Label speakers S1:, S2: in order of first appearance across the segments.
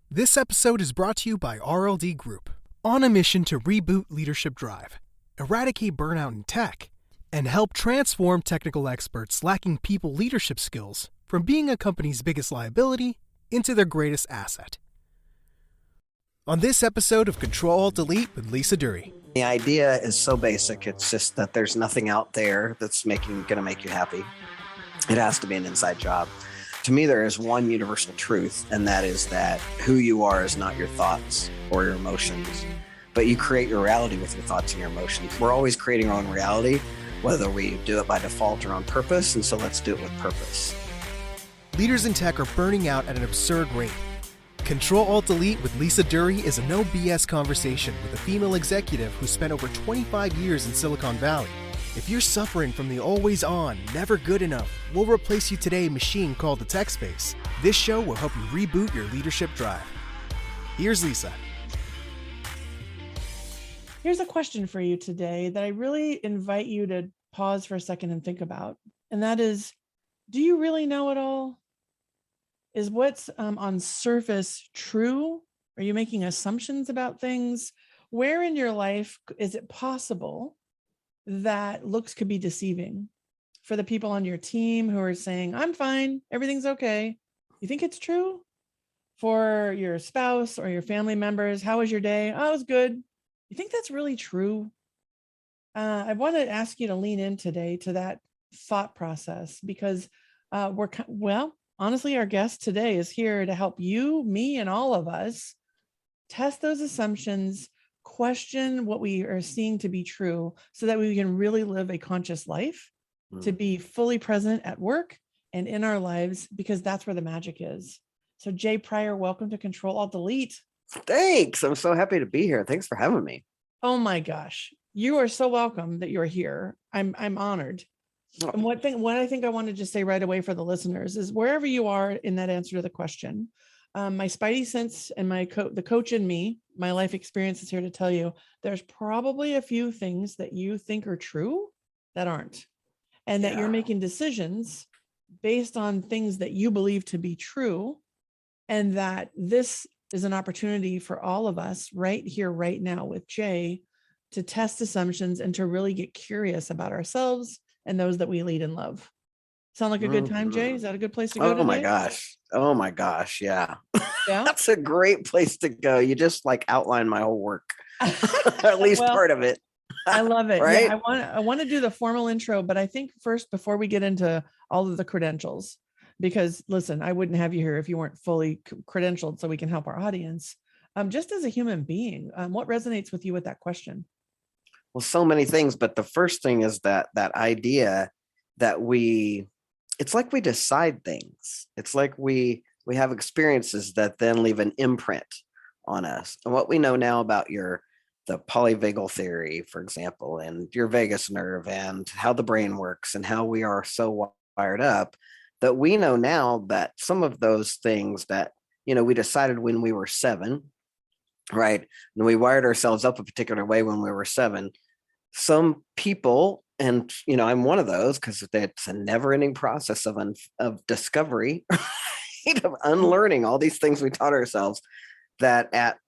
S1: This episode is brought to you by RLD Group, on a mission to reboot leadership drive, eradicate burnout in tech, and help transform technical experts lacking people leadership skills from being a company's biggest liability into their greatest asset. On this episode of CTRL+ALT+DELETE with Lisa Duerre.
S2: The idea is so basic. It's just that there's nothing out there that's going to make you happy. It has to be an inside job. To me, there is one universal truth, and that is that who you are is not your thoughts or your emotions, but you create your reality with your thoughts and your emotions. We're always creating our own reality, whether we do it by default or on purpose, and so let's do it with purpose.
S1: Leaders in tech are burning out at an absurd rate. CTRL+ALT+DELETE with Lisa Duerre is a no BS conversation with a female executive who spent over 25 years in Silicon Valley. If you're suffering from the always on, never good enough, we'll replace you today machine called the tech space. This show will help you reboot your leadership drive. Here's Lisa.
S3: Here's a question for you today that I really invite you to pause for a second and think about. And that is, do you really know it all? Is what's on surface true? Are you making assumptions about things? Where in your life is it possible that looks could be deceiving? For the people on your team who are saying, I'm fine, everything's okay. You think it's true? For your spouse or your family members, how was your day? Oh, it was good. You think that's really true? I want to ask you to lean in today to that thought process, because honestly, our guest today is here to help you, me, and all of us test those assumptions, question what we are seeing to be true, so that we can really live a conscious life, to be fully present at work and in our lives, because that's where the magic is. So Jay Pryor, welcome to Control-Alt-Delete.
S2: Thanks. I'm so happy to be here. Thanks for having me.
S3: Oh my gosh. You are so welcome that you're here. I'm honored. Oh. And what I think I want to just say right away for the listeners is, wherever you are in that answer to the question, my spidey sense and the coach in me, my life experience is here to tell you there's probably a few things that you think are true that aren't, and that you're making decisions based on things that you believe to be true, and that this is an opportunity for all of us right here, right now with Jay, to test assumptions and to really get curious about ourselves and those that we lead and love. Sound like a good time, Jay? Is that a good place to go today?
S2: Oh my gosh. Yeah. That's a great place to go. You just outline my whole work, at least part of it.
S3: I love it.
S2: Right?
S3: Yeah, I want to do the formal intro, but I think first, before we get into all of the credentials, because listen, I wouldn't have you here if you weren't fully credentialed, so we can help our audience. Just as a human being, what resonates with you with that question?
S2: Well, so many things, but the first thing is that idea that it's like we decide things. It's like we have experiences that then leave an imprint on us. And what we know now about the polyvagal theory, for example, and your vagus nerve, and how the brain works, and how we are so wired up, that we know now that some of those things that, we decided when we were 7, right? And we wired ourselves up a particular way when we were 7. Some people, and I'm one of those, because it's a never-ending process of discovery, of unlearning all these things we taught ourselves, that at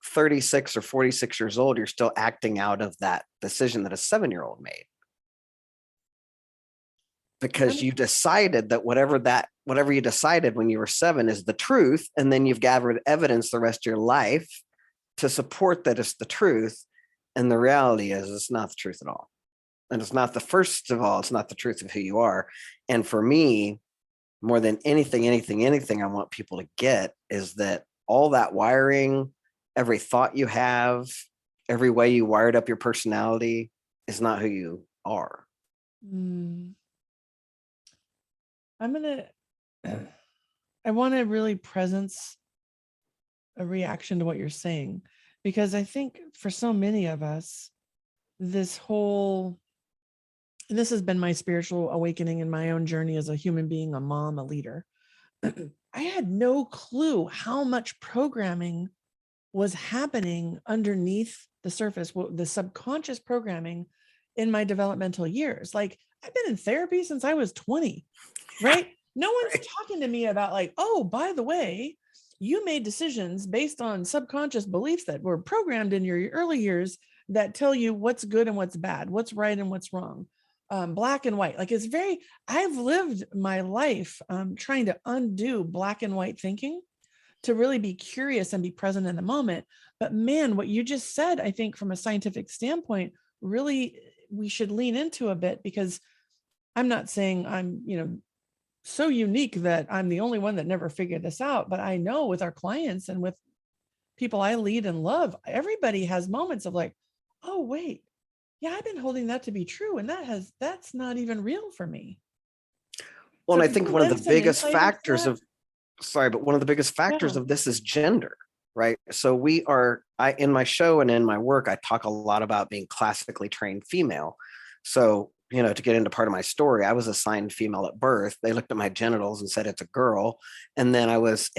S2: 36 or 46 years old, you're still acting out of that decision that a 7-year-old made, because you decided that whatever you decided when you were 7 is the truth, and then you've gathered evidence the rest of your life to support that it's the truth. And the reality is, it's not the truth at all. And it's not it's not the truth of who you are. And for me, more than anything I want people to get is that all that wiring, every thought you have, every way you wired up your personality is not who you are.
S3: I want to really presence a reaction to what you're saying, because I think for so many of us, this has been my spiritual awakening in my own journey as a human being, a mom, a leader. I had no clue how much programming was happening underneath the surface, the subconscious programming in my developmental years. I've been in therapy since I was 20, right? No one's talking to me about oh, by the way, you made decisions based on subconscious beliefs that were programmed in your early years that tell you what's good and what's bad, what's right and what's wrong, black and white. Like I've lived my life trying to undo black and white thinking, to really be curious and be present in the moment. But man, what you just said, I think from a scientific standpoint, really we should lean into a bit, because I'm not saying I'm, so unique that I'm the only one that never figured this out. But I know with our clients and with people I lead and love, everybody has moments of like, oh, wait, yeah, I've been holding that to be true. And that's not even real for me.
S2: Well,
S3: So
S2: and I think one of the biggest factors
S3: of
S2: this is gender, right? So in my show and in my work, I talk a lot about being classically trained female. So, to get into part of my story, I was assigned female at birth. They looked at my genitals and said it's a girl. And then this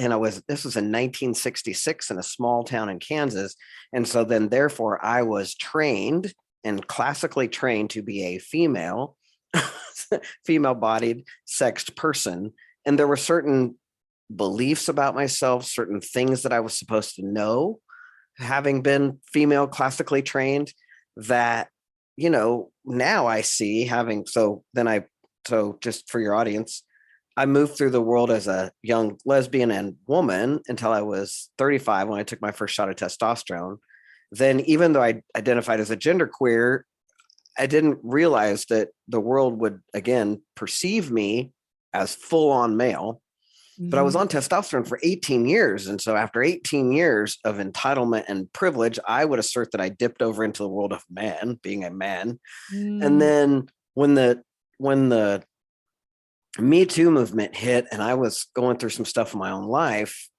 S2: was in 1966 in a small town in Kansas. And so then therefore I was trained and classically trained to be a female, female-bodied, sexed person. And there were certain beliefs about myself, certain things that I was supposed to know, having been female classically trained, that, now I see so just for your audience, I moved through the world as a young lesbian and woman until I was 35 when I took my first shot of testosterone. Then even though I identified as a genderqueer, I didn't realize that the world would again perceive me as full on male. But I was on testosterone for 18 years. And so after 18 years of entitlement and privilege, I would assert that I dipped over into the world of man, being a man. And then when the Me Too movement hit and I was going through some stuff in my own life,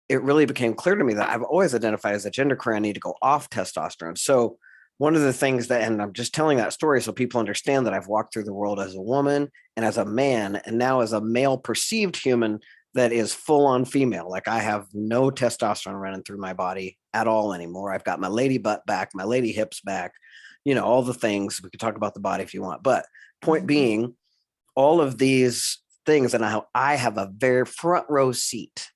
S2: it really became clear to me that I've always identified as a genderqueer. I need to go off testosterone. So one of the things and I'm just telling that story so people understand that I've walked through the world as a woman and as a man, and now as a male perceived human that is full on female. Like I have no testosterone running through my body at all anymore. I've got my lady butt back, my lady hips back, all the things. We could talk about the body if you want, but point being, all of these things, and I have a very front row seat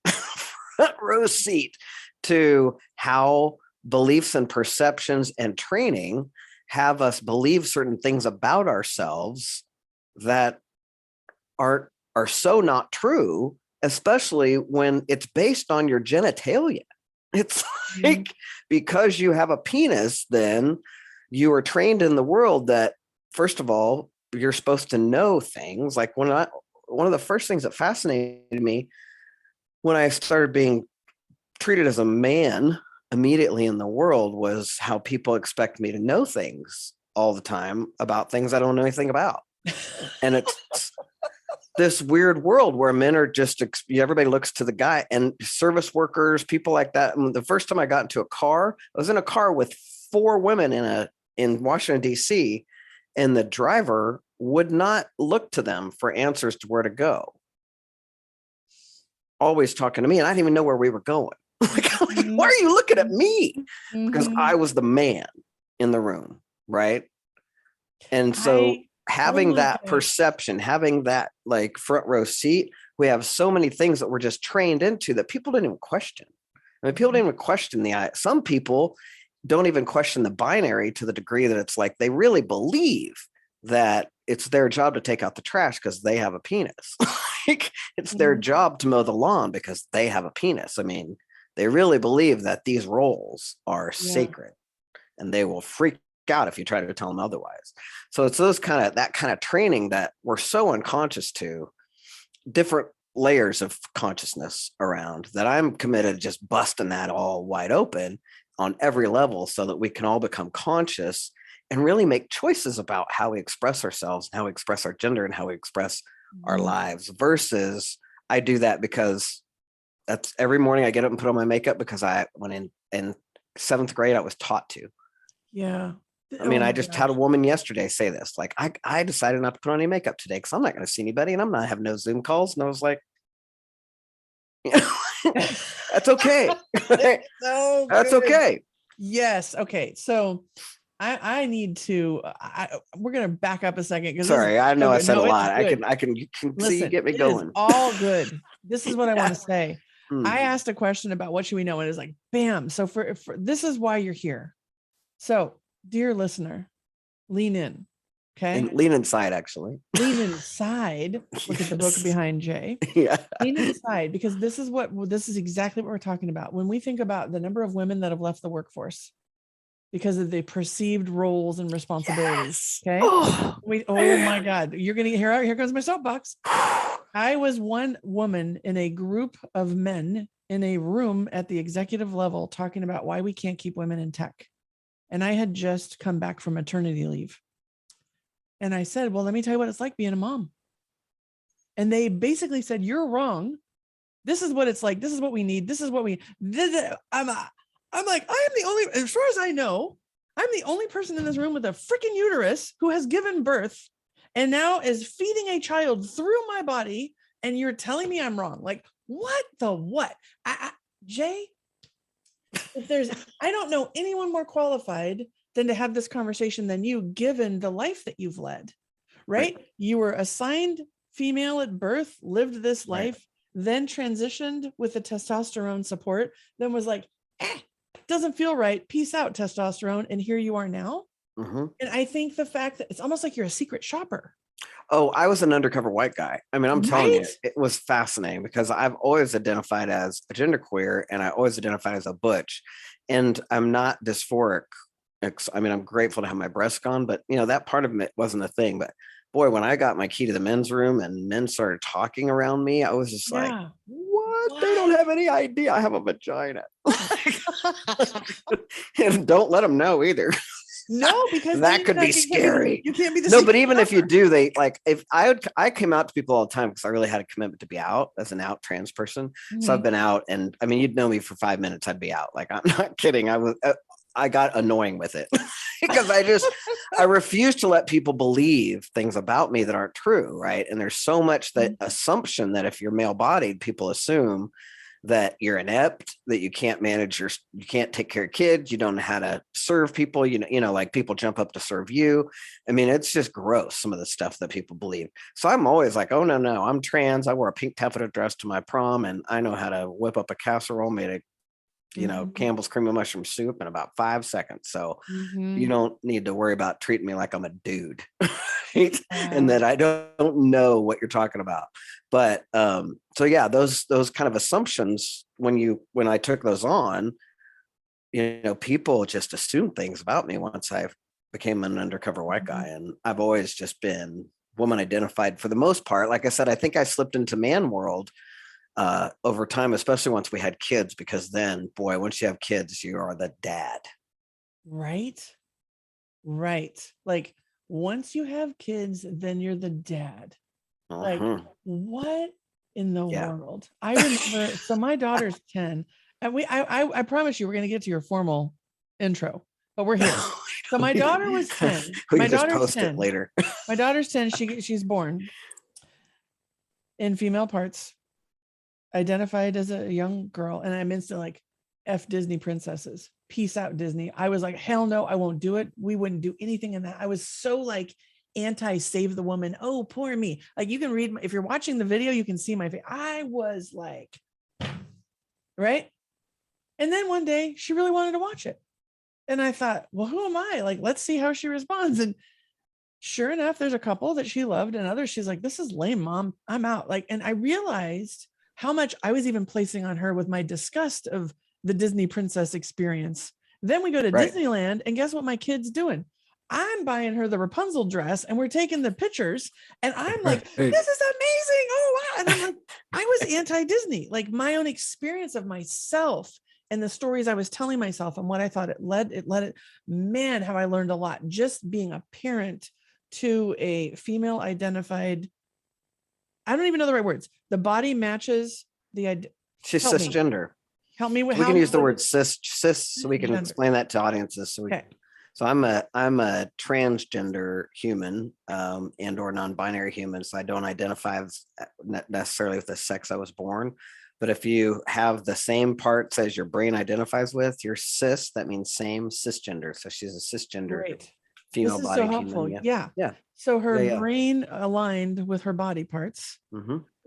S2: to how beliefs and perceptions and training have us believe certain things about ourselves that are so not true, especially when it's based on your genitalia. It's like, because you have a penis, then you are trained in the world that, first of all, you're supposed to know things. Like one of the first things that fascinated me when I started being treated as a man immediately in the world was how people expect me to know things all the time about things I don't know anything about. And it's this weird world where men are just, everybody looks to the guy, and service workers, people like that. And the first time I got into a car, I was in a car with 4 women in Washington, D.C., and the driver would not look to them for answers to where to go. Always talking to me, and I didn't even know where we were going. Like, why are you looking at me? Because I was the man in the room, right? And so having that perception, having that like front row seat, we have so many things that we're just trained into that people didn't even question. I mean, people didn't even question some people don't even question the binary to the degree that it's like they really believe that it's their job to take out the trash because they have a penis. Like, it's their job to mow the lawn because they have a penis. I mean, they really believe that these roles are sacred, and they will freak out if you try to tell them otherwise. So it's that kind of training that we're so unconscious to, different layers of consciousness around, that I'm committed to just busting that all wide open on every level so that we can all become conscious and really make choices about how we express ourselves, and how we express our gender, and how we express our lives, versus I do that because that's every morning I get up and put on my makeup because when in 7th grade, I was taught to.
S3: Yeah.
S2: I mean, I just had a woman yesterday say this, like, I decided not to put on any makeup today because I'm not going to see anybody, and I'm not having no Zoom calls. And I was like, that's okay. That's okay.
S3: Yes. Okay. So I need to, we're going to back up a second.
S2: Sorry, I know I said a lot. You can
S3: Listen,
S2: see you get me going.
S3: All good. This is what I want to say. I asked a question about what should we know, and it's like, bam. So for this is why you're here. So, dear listener, lean in. Okay.
S2: And lean inside, actually.
S3: Lean inside. Look at the book behind Jay.
S2: Yeah.
S3: Lean inside, because this is exactly what we're talking about. When we think about the number of women that have left the workforce because of the perceived roles and responsibilities.
S2: Yes.
S3: Okay. Oh my God. You're going to here comes my soapbox. I was one woman in a group of men in a room at the executive level talking about why we can't keep women in tech. And I had just come back from maternity leave. And I said, well, let me tell you what it's like being a mom. And they basically said, you're wrong. This is what it's like. This is what we need. This is what we, I'm like, I am the only, as far as I know, I'm the only person in this room with a freaking uterus who has given birth and now is feeding a child through my body. And you're telling me I'm wrong. Like, what the what? Jay, I don't know anyone more qualified than to have this conversation than you, given the life that you've led, right? You were assigned female at birth, lived this life, then transitioned with the testosterone support, then was like, doesn't feel right. Peace out, testosterone. And here you are now. And I think the fact that it's almost like you're a secret shopper.
S2: Oh, I was an undercover white guy. I mean, I'm telling you, it was fascinating because I've always identified as a genderqueer and I always identified as a butch. And I'm not dysphoric. I mean, I'm grateful to have my breasts gone, but that part of it wasn't a thing. But boy, when I got my key to the men's room and men started talking around me, I was just like, what? They don't have any idea I have a vagina. And don't let them know either.
S3: No, because
S2: that could be scary.
S3: You can't be the
S2: no, but even if you do, they like if I came out to people all the time because I really had a commitment to be out as an out trans person. So I've been out, and I mean, you'd know me for 5 minutes, I'd be out. Like, I'm not kidding. I got annoying with it because I refuse to let people believe things about me that aren't true. Right. And there's so much that assumption that if you're male bodied, people assume that you're inept, that you can't you can't take care of kids. You don't know how to serve people. Like people jump up to serve you. I mean, it's just gross. Some of the stuff that people believe. So I'm always like, oh no, I'm trans. I wore a pink taffeta dress to my prom and I know how to whip up a casserole made of Campbell's cream of mushroom soup in about 5 seconds. So you don't need to worry about treating me like I'm a dude and that I don't know what you're talking about. But so yeah, those kind of assumptions, when I took those on, people just assumed things about me once I became an undercover white guy. And I've always just been woman identified for the most part. Like I said, I think I slipped into man world over time, especially once we had kids, because then, boy, once you have kids, you are the dad.
S3: Right. Like once you have kids, then you're the dad. Like what in the world? I remember, so my daughter's 10 and I promise you, we're going to get to your formal intro, but we're here. So my daughter was 10.
S2: My daughter's 10 later.
S3: My daughter's 10. She's born in female parts, identified as a young girl. And I'm instantly like, F Disney princesses, peace out Disney. I was like, hell no, I won't do it. We wouldn't do anything in that. I was so like anti-save the woman. Oh, poor me. Like you can read, if you're watching the video, you can see my face. I was like, right. And then one day she really wanted to watch it. And I thought, well, who am I? Like, let's see how she responds. And sure enough, there's a couple that she loved and others she's like, this is lame, mom, I'm out. Like, and I realized how much I was even placing on her with my disgust of the Disney princess experience. Then we go to Disneyland and guess what my kid's doing? I'm buying her the Rapunzel dress and we're taking the pictures and I'm like, this is amazing. Oh, wow. And I'm like, I was anti-Disney, like my own experience of myself and the stories I was telling myself and what I thought it led, man, how I learned a lot just being a parent to a female identified, I don't even know the right words. The body matches the,
S2: she's cisgender.
S3: Help me with,
S2: we can use the word cis so we can explain that to audiences. So I'm a transgender human and or non-binary human. So I don't identify necessarily with the sex I was born. But if you have the same parts as your brain identifies with, you're cis. That means same cisgender. So she's a cisgender female body.
S3: So helpful. Human. Yeah. So her brain aligned with her body parts.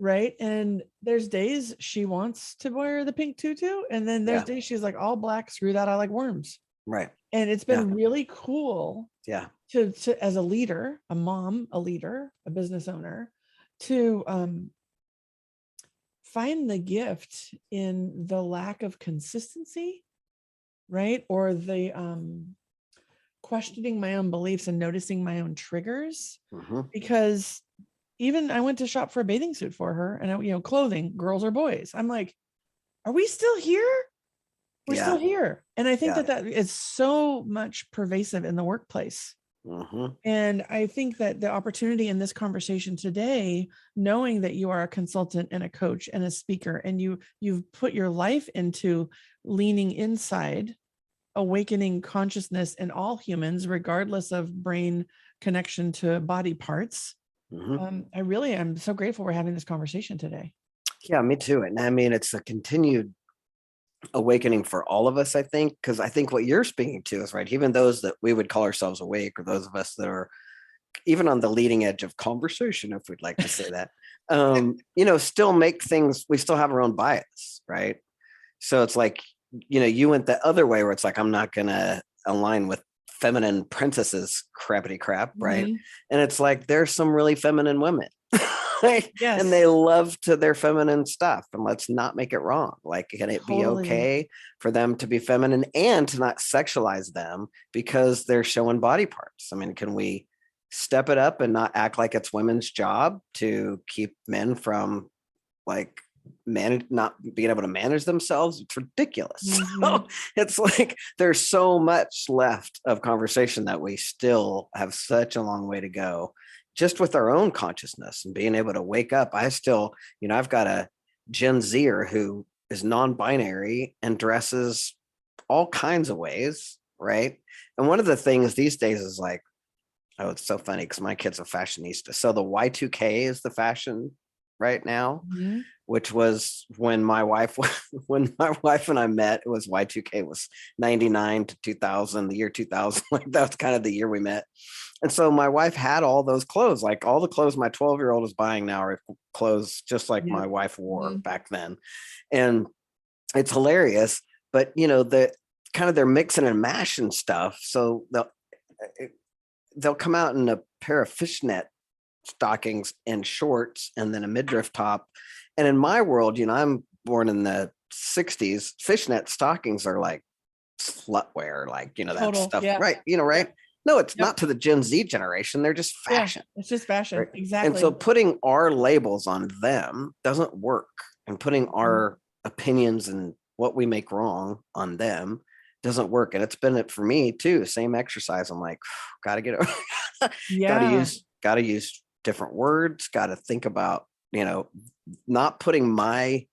S3: right? And there's days she wants to wear the pink tutu, and then there's days she's like, all black, screw that, I like worms.
S2: Right.
S3: And it's been really cool to as a leader, a mom, a leader, a business owner, to find the gift in the lack of consistency, right? Or the questioning my own beliefs and noticing my own triggers. Because even I went to shop for a bathing suit for her, and clothing, girls or boys. I'm like, are we still here? We're still here. And I think that is so much pervasive in the workplace. And I think that the opportunity in this conversation today, knowing that you are a consultant and a coach and a speaker, and you've put your life into leaning inside, awakening consciousness in all humans, regardless of brain connection to body parts. I really am so grateful we're having this conversation today.
S2: Yeah, me too. And I mean, it's a continued awakening for all of us, I think, because I think what you're speaking to is right. Even those that we would call ourselves awake, or those of us that are even on the leading edge of conversation, if we'd like to say that, still make things, we still have our own bias, right? So it's like, you went the other way where it's like, I'm not going to align with feminine princesses crappity crap, right? And it's like, there's some really feminine women. And they love to their feminine stuff, and let's not make it wrong. Like, can it be okay for them to be feminine and to not sexualize them because they're showing body parts? I mean, can we step it up and not act like it's women's job to keep men from not being able to manage themselves? It's ridiculous. So it's like there's so much left of conversation that we still have such a long way to go, just with our own consciousness and being able to wake up. I still, I've got a Gen Zer who is non-binary and dresses all kinds of ways, right? And one of the things these days is like, oh, it's so funny because my kid's a fashionista. So the Y2K is the fashion right now, which was when my wife and I met. It was Y2K was 99 to 2000, the year 2000. Like that's kind of the year we met. And so my wife had all those clothes, like all the clothes my 12-year-old is buying now are clothes just like my wife wore back then. And it's hilarious, but the kind of they're mixing and mashing stuff. So they'll come out in a pair of fishnet stockings and shorts and then a midriff top. And in my world, I'm born in the 60s, fishnet stockings are like slut wear, like, that stuff. Right. Right. No, it's not to the Gen Z generation. They're just fashion.
S3: It's just fashion. Right? Exactly.
S2: And so putting our labels on them doesn't work. And putting our opinions and what we make wrong on them doesn't work. And it's been it for me too. Same exercise. I'm like, gotta get it. Gotta use different words. Gotta think about, not putting my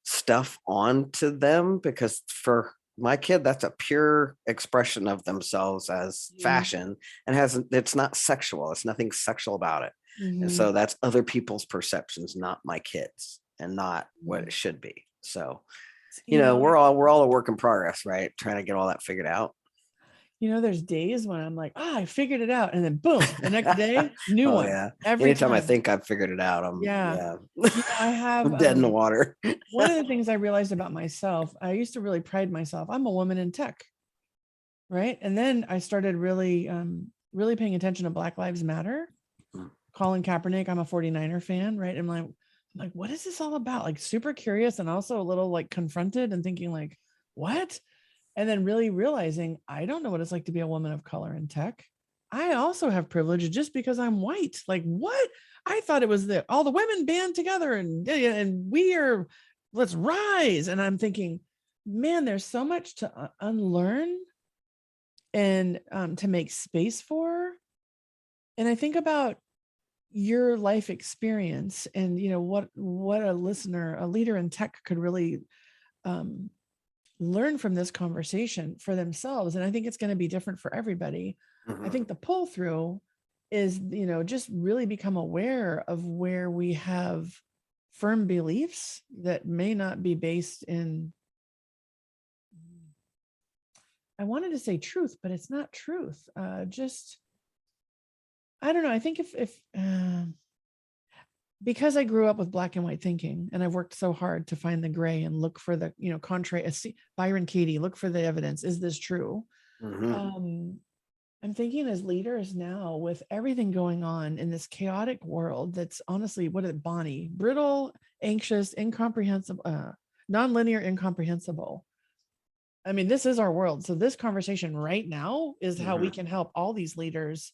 S2: stuff onto them, because for my kid, that's a pure expression of themselves as fashion, and it's not sexual. It's nothing sexual about it. And so that's other people's perceptions, not my kids, and not what it should be. So, we're all a work in progress, right? Trying to get all that figured out.
S3: There's days when I'm like, I figured it out. And then boom, the next day, new one.
S2: Yeah.
S3: Every
S2: Anytime
S3: time
S2: I think I've figured it out,
S3: I have
S2: I'm dead in the water.
S3: One of the things I realized about myself, I used to really pride myself. I'm a woman in tech. Right. And then I started really paying attention to Black Lives Matter. Colin Kaepernick, I'm a 49er fan. Right. I'm like, what is this all about? Like super curious, and also a little like confronted and thinking like, what? And then really realizing I don't know what it's like to be a woman of color in tech. I also have privilege just because I'm white. Like what? I thought it was all the women band together and let's rise. And I'm thinking, man, there's so much to unlearn and to make space for. And I think about your life experience and, what a listener, a leader in tech could really learn from this conversation for themselves. And I think it's going to be different for everybody. I think the pull through is, just really become aware of where we have firm beliefs that may not be based in, I wanted to say truth, but it's not truth. I don't know. I think if because I grew up with black and white thinking, and I've worked so hard to find the gray and look for the, contrary. Byron Katie, look for the evidence. Is this true?
S2: Mhm.
S3: I'm thinking as leaders now, with everything going on in this chaotic world that's honestly, what is it, Bonnie? Brittle, anxious, incomprehensible, nonlinear, incomprehensible. I mean, this is our world. So this conversation right now is how we can help all these leaders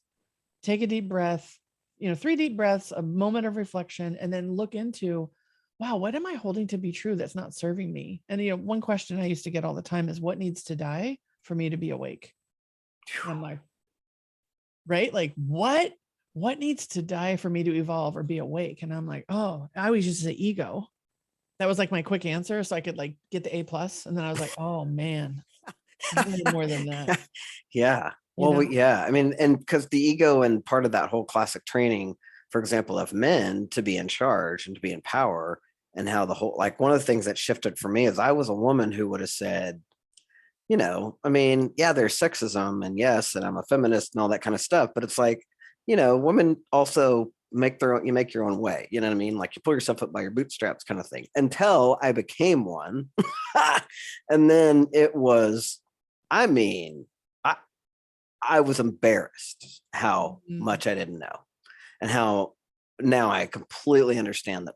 S3: take a deep breath, 3 deep breaths, a moment of reflection, and then look into, wow, what am I holding to be true that's not serving me? And, one question I used to get all the time is, what needs to die for me to be awake? And I'm like, right? Like what needs to die for me to evolve or be awake? And I'm like, oh, I always used to say ego. That was like my quick answer. So I could like get the A+. And then I was like, oh man, way more than that.
S2: Yeah. Well, yeah. I mean, and because the ego and part of that whole classic training, for example, of men to be in charge and to be in power, and how the whole, like one of the things that shifted for me is I was a woman who would have said, I mean, yeah, there's sexism and yes, and I'm a feminist and all that kind of stuff, but it's like, women also you make your own way. You know what I mean? Like you pull yourself up by your bootstraps kind of thing, until I became one. And then it was, I mean, I was embarrassed how much I didn't know, and how now I completely understand that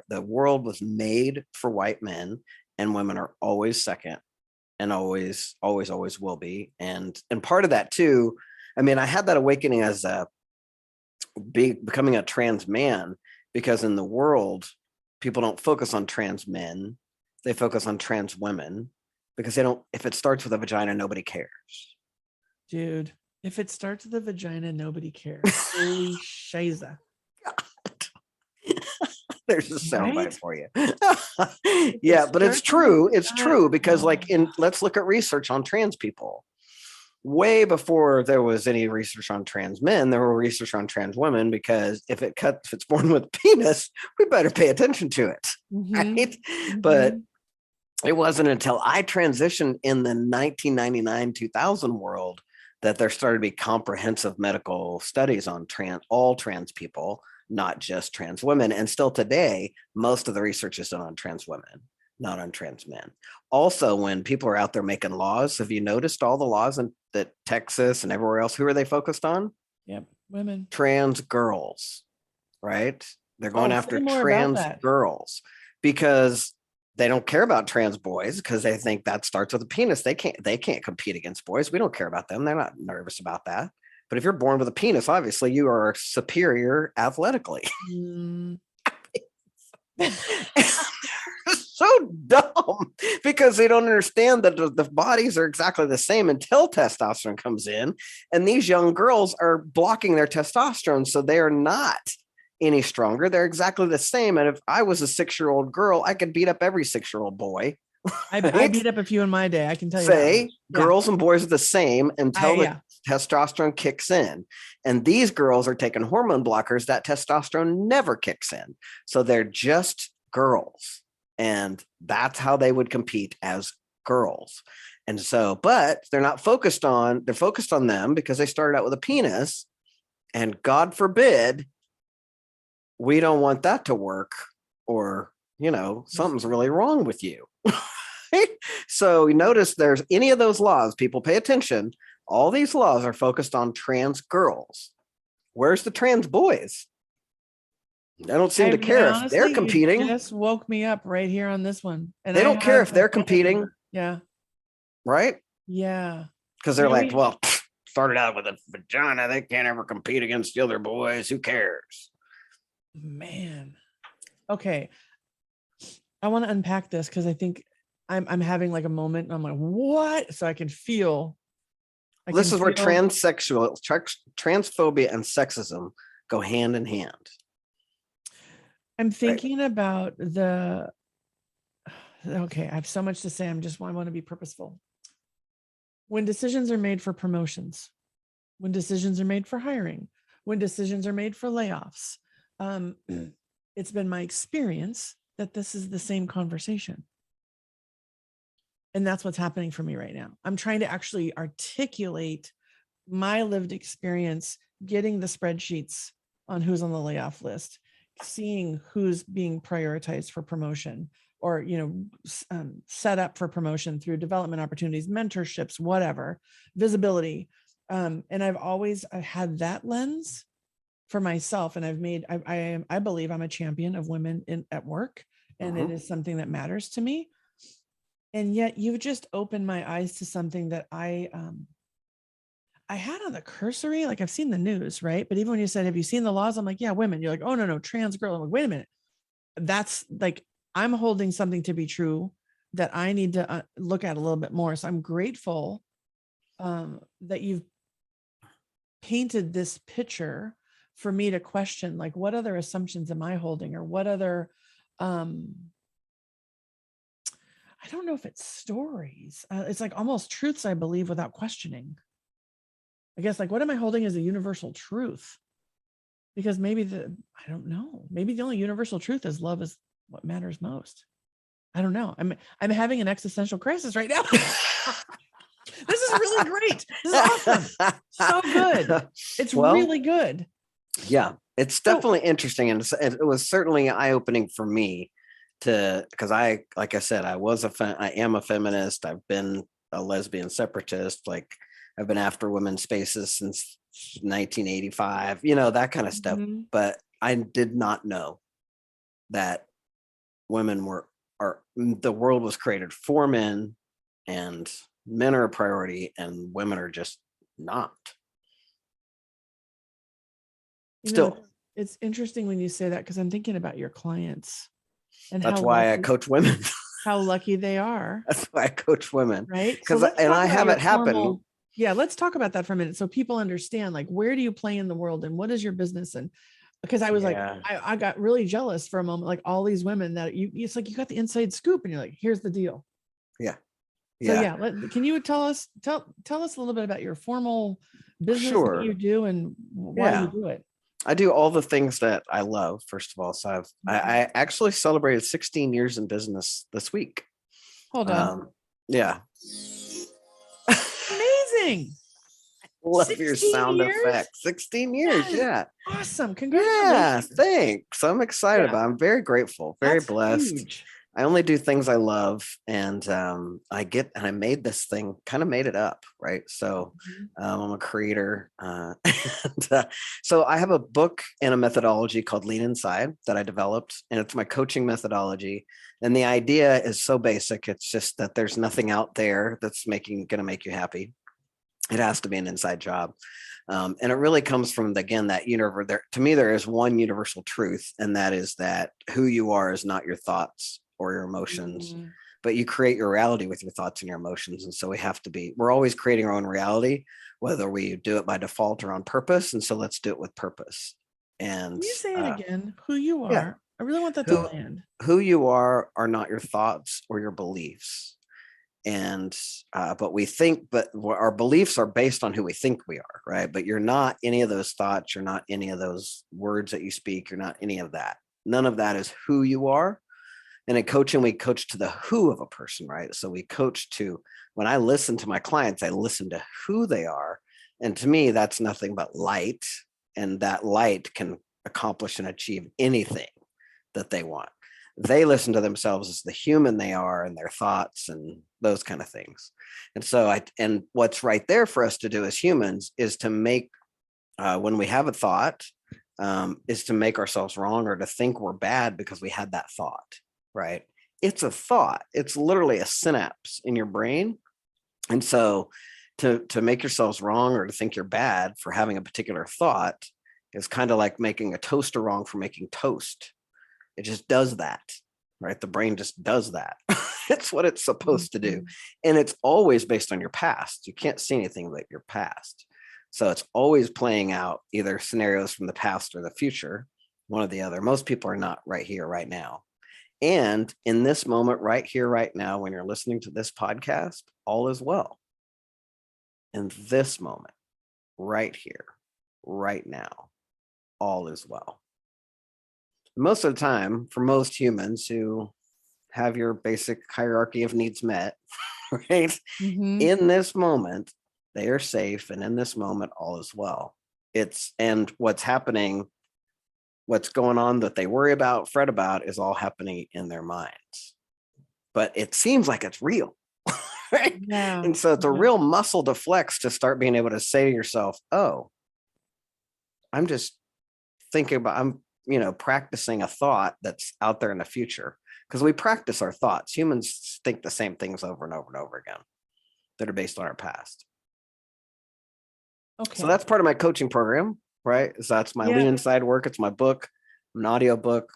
S2: the world was made for white men, and women are always second, and always will be. And part of that too, I mean, I had that awakening as becoming a trans man, because in the world, people don't focus on trans men, they focus on trans women, because if it starts with a vagina, nobody cares.
S3: Dude, if it starts with a vagina, nobody cares. Holy shiza.
S2: There's a soundbite for you. Yeah, but it's true. It's true, because let's look at research on trans people. Way before there was any research on trans men, there were research on trans women, because if it's born with a penis, we better pay attention to it. Right? But it wasn't until I transitioned in the 1999-2000 world that there started to be comprehensive medical studies on all trans people, not just trans women. And still today, most of the research is done on trans women, not on trans men. Also, when people are out there making laws, have you noticed all the laws in that Texas and everywhere else, who are they focused on?
S3: Yep, women.
S2: Trans girls, right? They're going after trans girls, because they don't care about trans boys, because they think that starts with a penis. They can't compete against boys. We don't care about them. They're not nervous about that. But if you're born with a penis, obviously you are superior athletically. So dumb, because they don't understand that the bodies are exactly the same until testosterone comes in, and these young girls are blocking their testosterone, so they are not any stronger. They're exactly the same. And if I was a 6-year-old girl, I could beat up every 6-year-old boy.
S3: I beat up a few in my day, I can tell you.
S2: Say girls and boys are the same until the testosterone kicks in. And these girls are taking hormone blockers, that testosterone never kicks in. So they're just girls. And that's how they would compete as girls. And so, but they're focused on them because they started out with a penis. And God forbid, we don't want that to work, or, something's really wrong with you. So you notice there's any of those laws, people pay attention. All these laws are focused on trans girls. Where's the trans boys? They don't seem to care if they're competing.
S3: You just woke me up right here on this one. And
S2: they don't care if they're competing.
S3: Yeah.
S2: Right?
S3: Yeah.
S2: Because they're like, well, started out with a vagina. They can't ever compete against the other boys. Who cares?
S3: Man. Okay. I want to unpack this, because I think I'm having like a moment, and I'm like, what? So I can feel.
S2: This is where transphobia and sexism go hand in hand.
S3: I'm thinking about okay, I have so much to say. I want to be purposeful. When decisions are made for promotions, when decisions are made for hiring, when decisions are made for layoffs, it's been my experience that this is the same conversation. And that's what's happening for me right now. I'm trying to actually articulate my lived experience, getting the spreadsheets on who's on the layoff list, seeing who's being prioritized for promotion, or, set up for promotion through development opportunities, mentorships, whatever, visibility. And I've had that lens for myself. And I believe I'm a champion of women at work, and it is something that matters to me. And yet you've just opened my eyes to something that I had on the cursory, like I've seen the news, right? But even when you said, have you seen the laws? I'm like, yeah, women. You're like, oh, no, trans girl. I'm like, wait a minute. That's like, I'm holding something to be true that I need to look at a little bit more. So I'm grateful that you've painted this picture for me to question, like, what other assumptions am I holding, or what other, I don't know if it's stories. It's like almost truths I believe without questioning. I guess, like, what am I holding as a universal truth? Because maybe I don't know. Maybe the only universal truth is love is what matters most. I don't know. I'm having an existential crisis right now. This is really great. This is awesome. So good. It's really good.
S2: Yeah, it's definitely interesting. And it was certainly eye-opening for me because like I said, I am a feminist. I've been a lesbian separatist. Like, I've been after women's spaces since 1985, that kind of stuff. But I did not know that women the world was created for men, and men are a priority and women are just not.
S3: It's interesting when you say that, because I'm thinking about your clients, and
S2: that's why I coach women.
S3: How lucky they are.
S2: That's why I coach women.
S3: Right.
S2: I have it happen.
S3: Yeah. Let's talk about that for a minute, so people understand, like, where do you play in the world and what is your business? And because I was like, I got really jealous for a moment, like all these women that it's like, you got the inside scoop and you're like, here's the deal.
S2: Yeah.
S3: So can you tell us a little bit about your formal business, what you do, and why you do it?
S2: I do all the things that I love, first of all. So I actually celebrated 16 years in business this week.
S3: Hold on.
S2: Yeah.
S3: Amazing.
S2: Love your sound effects. 16 years. Yeah.
S3: Awesome. Congratulations.
S2: Yeah. Thanks. I'm excited about it. I'm very grateful, very blessed. Huge. I only do things I love, and I made this thing, kind of made it up, right? So I'm a creator, so I have a book and a methodology called Lean Inside that I developed, and it's my coaching methodology. And the idea is so basic; it's just that there's nothing out there that's going to make you happy. It has to be an inside job. And it really comes from, that universe. To me, there is one universal truth, and that is that who you are is not your thoughts or your emotions, but you create your reality with your thoughts and your emotions. And so we're always creating our own reality, whether we do it by default or on purpose. And so let's do it with purpose. And
S3: can you say it again? Who you are. Yeah. I really want that to land.
S2: Who you are not your thoughts or your beliefs. And but our beliefs are based on who we think we are, right? But you're not any of those thoughts, you're not any of those words that you speak, you're not any of that. None of that is who you are. And in coaching, we coach to the who of a person, right? So we coach to, when I listen to my clients, I listen to who they are. And to me, that's nothing but light. And that light can accomplish and achieve anything that they want. They listen to themselves as the human they are, and their thoughts and those kind of things. And so and what's right there for us to do as humans is to make, when we have a thought, is to make ourselves wrong or to think we're bad because we had that thought, right? It's a thought. It's literally a synapse in your brain. And so to make yourselves wrong or to think you're bad for having a particular thought is kind of like making a toaster wrong for making toast. It just does that, right? The brain just does that. It's what it's supposed to do. And it's always based on your past. You can't see anything but your past. So it's always playing out either scenarios from the past or the future, one or the other. Most people are not right here, right now. And in this moment, right here, right now, when you're listening to this podcast, all is well. In this moment, right here, right now, all is well. Most of the time, for most humans who have your basic hierarchy of needs met, right? In this moment, they are safe. And in this moment, all is well. And what's happening what's going on that they worry about, fret about, is all happening in their minds. But it seems like it's real. Right?
S3: Yeah.
S2: And so it's a real muscle to flex to start being able to say to yourself, oh, I'm just thinking about, I'm, practicing a thought that's out there in the future. Because we practice our thoughts. Humans think the same things over and over and over again that are based on our past.
S3: Okay.
S2: So that's part of my coaching program, right? So that's my Lean Inside work. It's my book, an audio book.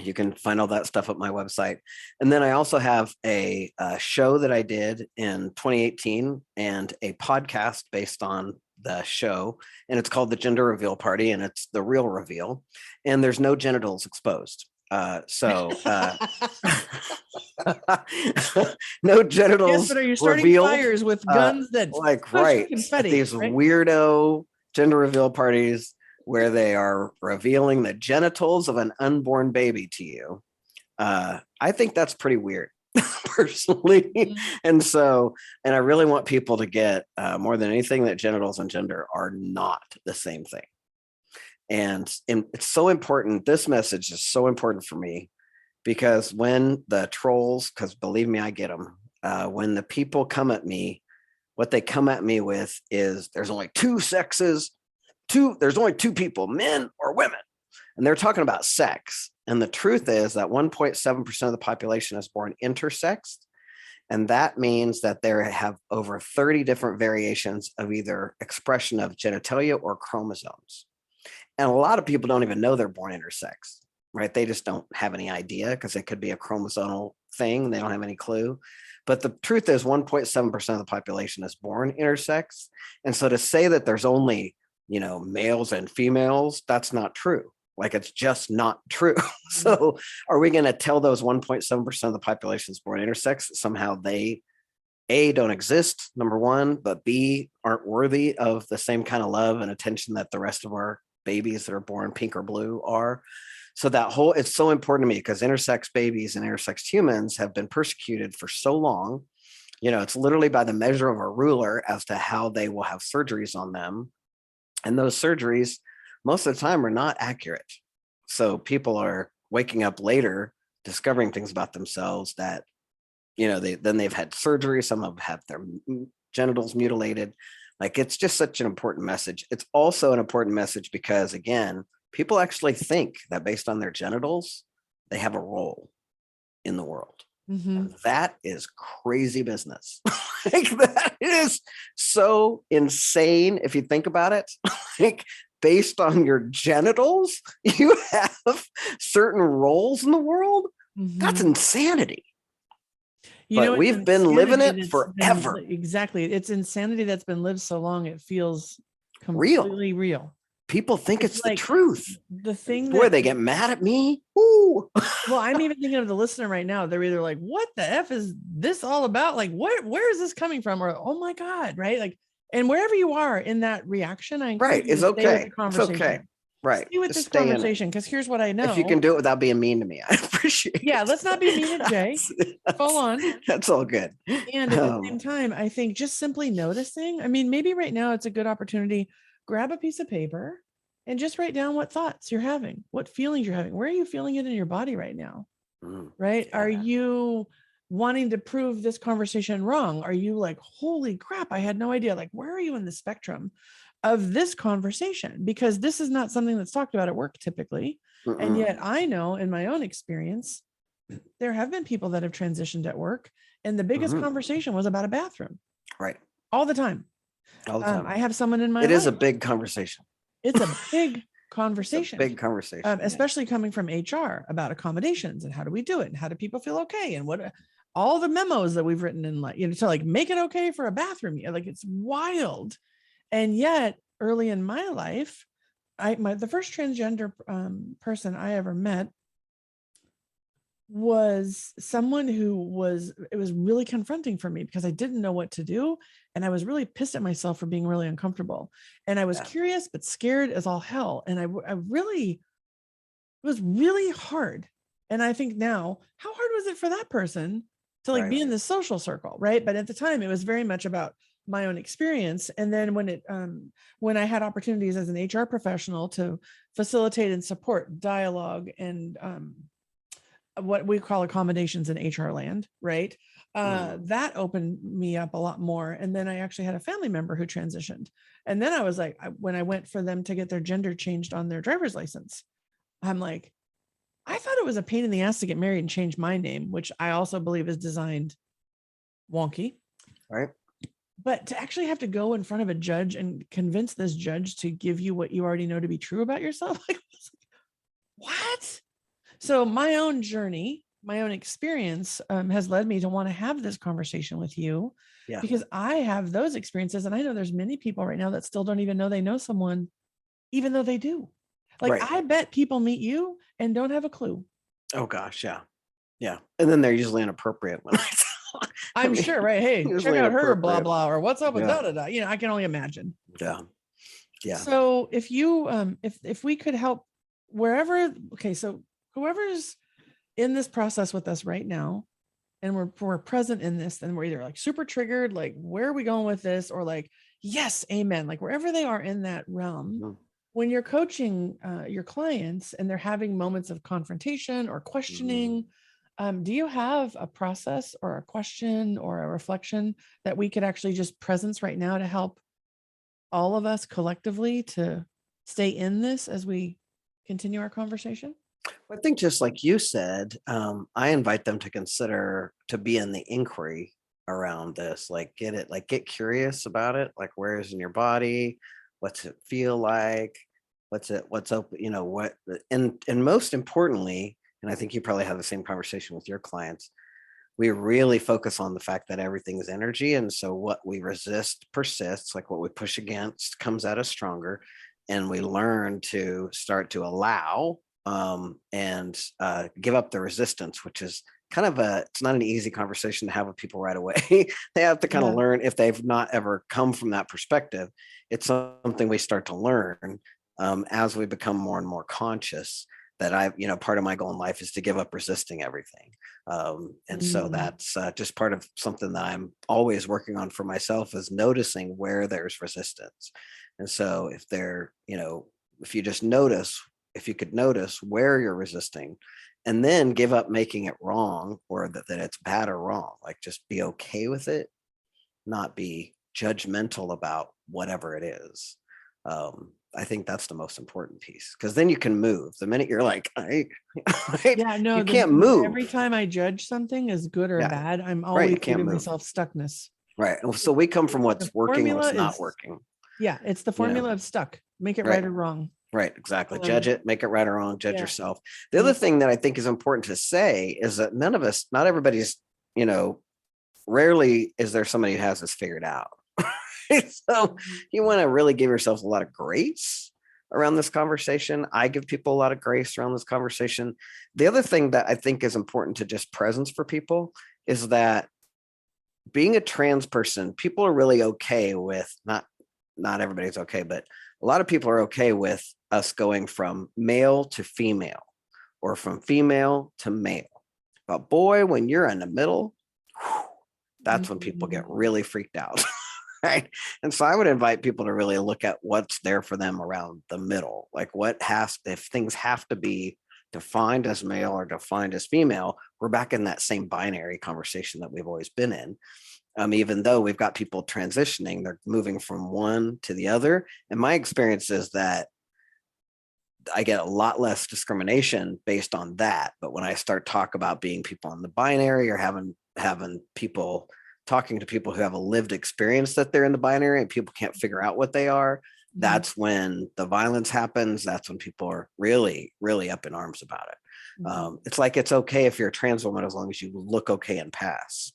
S2: You can find all that stuff at my website. And then I also have a show that I did in 2018 and a podcast based on the show. And it's called The Gender Reveal Party, and it's the real reveal. And there's no genitals exposed. No genitals.
S3: Yes, but are you starting
S2: revealed,
S3: fires with guns that
S2: confetti, these weirdo gender reveal parties where they are revealing the genitals of an unborn baby to you? I think that's pretty weird, personally. And I really want people to get more than anything that genitals and gender are not the same thing. And it's so important. This message is so important for me because when the trolls, because believe me, I get them. When the people come at me, what they come at me with is there's only two sexes, there's only two people, men or women. And they're talking about sex. And the truth is that 1.7% of the population is born intersexed. And that means that they have over 30 different variations of either expression of genitalia or chromosomes. And a lot of people don't even know they're born intersex, right? They just don't have any idea because it could be a chromosomal thing. They don't have any clue. But the truth is 1.7% of the population is born intersex. And so to say that there's only, males and females, that's not true. Like, it's just not true. So are we going to tell those 1.7% of the population is born intersex that somehow they, A, don't exist, number one, but B, aren't worthy of the same kind of love and attention that the rest of our babies that are born pink or blue are? So it's so important to me because intersex babies and intersex humans have been persecuted for so long. It's literally by the measure of a ruler as to how they will have surgeries on them. And those surgeries, most of the time, are not accurate. So people are waking up later, discovering things about themselves that, they've had surgery. Some have had their genitals mutilated. Like, it's just such an important message. It's also an important message because, again, people actually think that based on their genitals, they have a role in the world. Mm-hmm. That is crazy business. Like, that is so insane if you think about it. Like, based on your genitals, you have certain roles in the world. Mm-hmm. That's insanity. But we've been living it forever.
S3: Exactly. It's insanity that's been lived so long, it feels completely real.
S2: People think it's like the truth.
S3: The thing
S2: they get mad at me. Ooh.
S3: Well, I'm even thinking of the listener right now. They're either like, what the F is this all about? Like, where is this coming from? Or, oh my God, right? Like, and wherever you are in that reaction,
S2: it's okay. It's okay. Right.
S3: Stay with this conversation, because here's what I know.
S2: If you can do it without being mean to me, I appreciate it.
S3: Yeah, let's not be mean to Jay. Hold on.
S2: That's all good.
S3: And at the same time, I think just simply noticing, maybe right now it's a good opportunity. Grab a piece of paper and just write down what thoughts you're having, what feelings you're having. Where are you feeling it in your body right now? Right? Yeah. Are you wanting to prove this conversation wrong? Are you like, holy crap, I had no idea. Like, where are you in the spectrum of this conversation? Because this is not something that's talked about at work typically. And yet I know in my own experience, there have been people that have transitioned at work, and the biggest conversation was about a bathroom.
S2: Right.
S3: All the time. I have someone in my life.
S2: It is a big conversation.
S3: It's a big conversation.
S2: Big conversation.
S3: Especially coming from HR about accommodations and how do we do it and how do people feel okay and what all the memos that we've written in, like, to like make it okay for a bathroom. Like, it's wild. And yet early in my life, the first transgender person I ever met was someone it was really confronting for me because I didn't know what to do. And I was really pissed at myself for being really uncomfortable. And I was curious, but scared as all hell. And it was really hard. And I think now, how hard was it for that person to be in the social circle, right? But at the time, it was very much about my own experience. And then when I had opportunities as an HR professional to facilitate and support dialogue and what we call accommodations in HR land, right? That opened me up a lot more. And then I actually had a family member who transitioned. And then I was like, when I went for them to get their gender changed on their driver's license, I'm like, I thought it was a pain in the ass to get married and change my name, which I also believe is designed wonky.
S2: Right.
S3: But to actually have to go in front of a judge and convince this judge to give you what you already know to be true about yourself, like, what? So my own journey, my own experience has led me to want to have this conversation with you, because I have those experiences. And I know there's many people right now that still don't even know they know someone, even though they do. Like, I bet people meet you and don't have a clue.
S2: Oh gosh. Yeah. Yeah. And then they're usually inappropriate when
S3: I'm sure, right? Hey, check out her, blah, blah, or what's up with da, da, da. You know, I can only imagine.
S2: Yeah. Yeah.
S3: So if you, if we could help wherever, okay. So whoever's in this process with us right now, and we're present in this, then we're either like super triggered, like, where are we going with this? Or like, yes, amen. Like, wherever they are in that realm, when you're coaching your clients and they're having moments of confrontation or questioning, do you have a process or a question or a reflection that we could actually just presence right now to help all of us collectively to stay in this as we continue our conversation?
S2: I think just like you said, I invite them to consider to be in the inquiry around this, like get curious about it. Like, where is in your body? What's it feel like? What's open, and most importantly, and I think you probably have the same conversation with your clients, we really focus on the fact that everything is energy. And so what we resist persists, like what we push against comes at us stronger. And we learn to start to allow and give up the resistance, which is kind of it's not an easy conversation to have with people right away. They have to kind of learn, if they've not ever come from that perspective. It's something we start to learn as we become more and more conscious that part of my goal in life is to give up resisting everything. And so that's just part of something that I'm always working on for myself, is noticing where there's resistance. And so if if you just notice, if you could notice where you're resisting, and then give up making it wrong, or that it's bad or wrong, like just be okay with it, not be judgmental about whatever it is. I think that's the most important piece, because then you can move. The minute you're like, you can't move.
S3: Every time I judge something as good or bad, I'm always giving myself stuckness.
S2: Right. So we come from what's working, what's not working.
S3: Yeah. It's the formula of stuck. Make it right or wrong.
S2: Right. Exactly. Judge it, make it right or wrong, judge yourself. The other thing that I think is important to say is that not everybody's, rarely is there somebody who has this figured out. So you want to really give yourself a lot of grace around this conversation. I give people a lot of grace around this conversation. The other thing that I think is important to just presence for people is that being a trans person, people are really okay with, not everybody's okay, but a lot of people are okay with us going from male to female, or from female to male. But boy, when you're in the middle, that's when people get really freaked out. Right. And so I would invite people to really look at what's there for them around the middle. Like, if things have to be defined as male or defined as female, we're back in that same binary conversation that we've always been in. Even though we've got people transitioning, they're moving from one to the other. And my experience is that I get a lot less discrimination based on that. But when I start talk about being people in the binary, or having people talking to people who have a lived experience that they're in the binary and people can't figure out what they are, that's when the violence happens. That's when people are really, really up in arms about it. It's like, it's okay if you're a trans woman as long as you look okay and pass.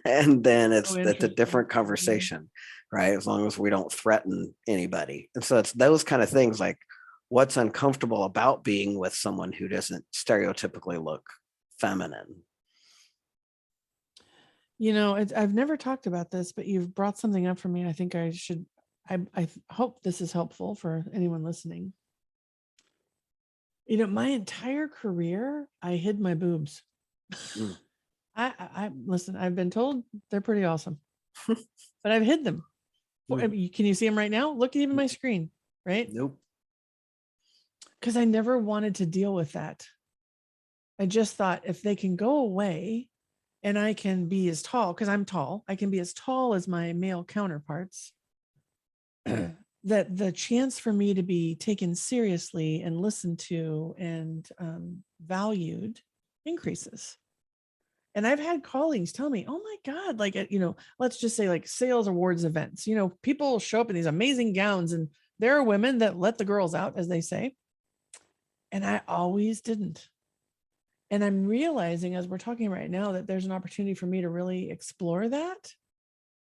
S2: And then it's a different conversation, right? As long as we don't threaten anybody. And so it's those kind of things, like what's uncomfortable about being with someone who doesn't stereotypically look feminine.
S3: I've never talked about this, but you've brought something up for me. I think I should, I hope this is helpful for anyone listening. My entire career, I hid my boobs. I listen, I've been told they're pretty awesome. but I've hid them. Can you see them right now? Look at even my screen, right?
S2: Nope.
S3: Because I never wanted to deal with that. I just thought if they can go away and I can be as tall, because I'm tall, I can be as tall as my male counterparts, that the chance for me to be taken seriously and listened to and valued increases. And I've had colleagues tell me, oh my God, like, let's just say like sales awards events, people show up in these amazing gowns and there are women that let the girls out, as they say. And I always didn't. And I'm realizing as we're talking right now that there's an opportunity for me to really explore that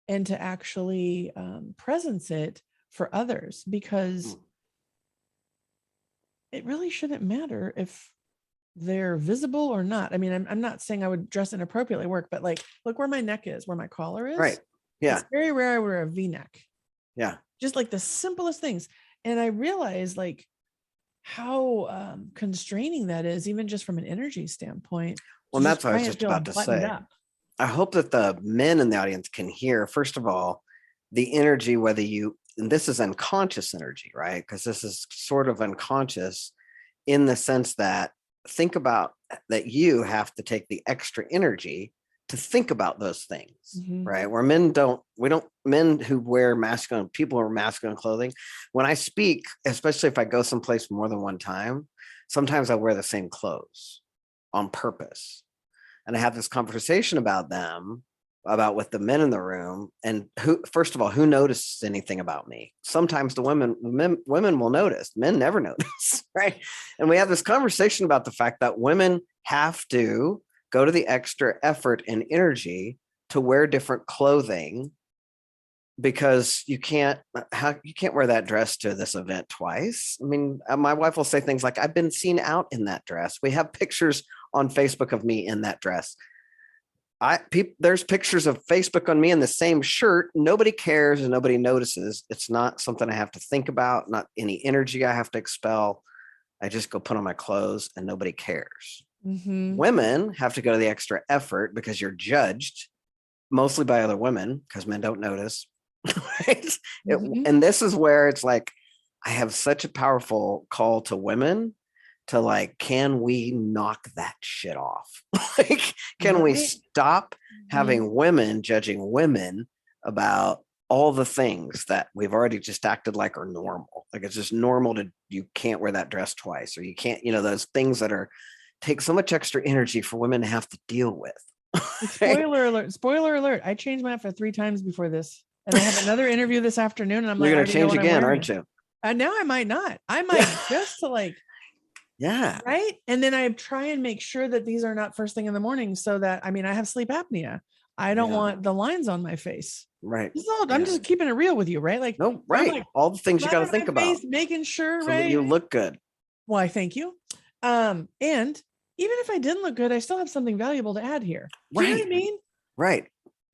S3: and to actually presence it for others, because it really shouldn't matter if they're visible or not. I mean, I'm not saying I would dress inappropriately at work, but like, look where my neck is, where my collar is.
S2: Right. Yeah.
S3: It's very rare I wear a V-neck.
S2: Yeah.
S3: Just like the simplest things. And I realized like how constraining that is, even just from an energy standpoint.
S2: Well, that's what I was just about to say. I hope that the men in the audience can hear, first of all, the energy, and this is unconscious energy, right? Because this is sort of unconscious in the sense that think about that you have to take the extra energy to think about those things, right? Where men who wear masculine, people who are masculine clothing, when I speak, especially if I go someplace more than one time, sometimes I wear the same clothes on purpose. And I have this conversation about with the men in the room, and first of all, who notices anything about me? Sometimes the women will notice, men never notice, right? And we have this conversation about the fact that women have to go to the extra effort and energy to wear different clothing, because you can't wear that dress to this event twice. I mean, my wife will say things like, I've been seen out in that dress. We have pictures on Facebook of me in that dress. There's pictures of Facebook on me in the same shirt. Nobody cares and nobody notices. It's not something I have to think about, not any energy I have to expel. I just go put on my clothes and nobody cares. Women have to go to the extra effort because you're judged mostly by other women, because men don't notice. Right? And this is where it's like, I have such a powerful call to women to like, can we knock that shit off? Like, can we stop having women judging women about all the things that we've already just acted like are normal? Like, it's just normal you can't wear that dress twice, or you can't, those things that take so much extra energy for women to have to deal with.
S3: Spoiler alert. I changed my outfit 3 times before this. And I have another interview this afternoon. And
S2: You're going to change again, aren't you?
S3: Now I might not. I might just to like,
S2: yeah.
S3: Right. And then I try and make sure that these are not first thing in the morning, so that, I have sleep apnea. I don't want the lines on my face.
S2: Right.
S3: I'm just keeping it real with you. Right. Like,
S2: no, right. Like, all the things you got to think about.
S3: Making sure,
S2: so that you look good.
S3: Why, thank you. And even if I didn't look good, I still have something valuable to add here. Do you know what I mean?
S2: Right.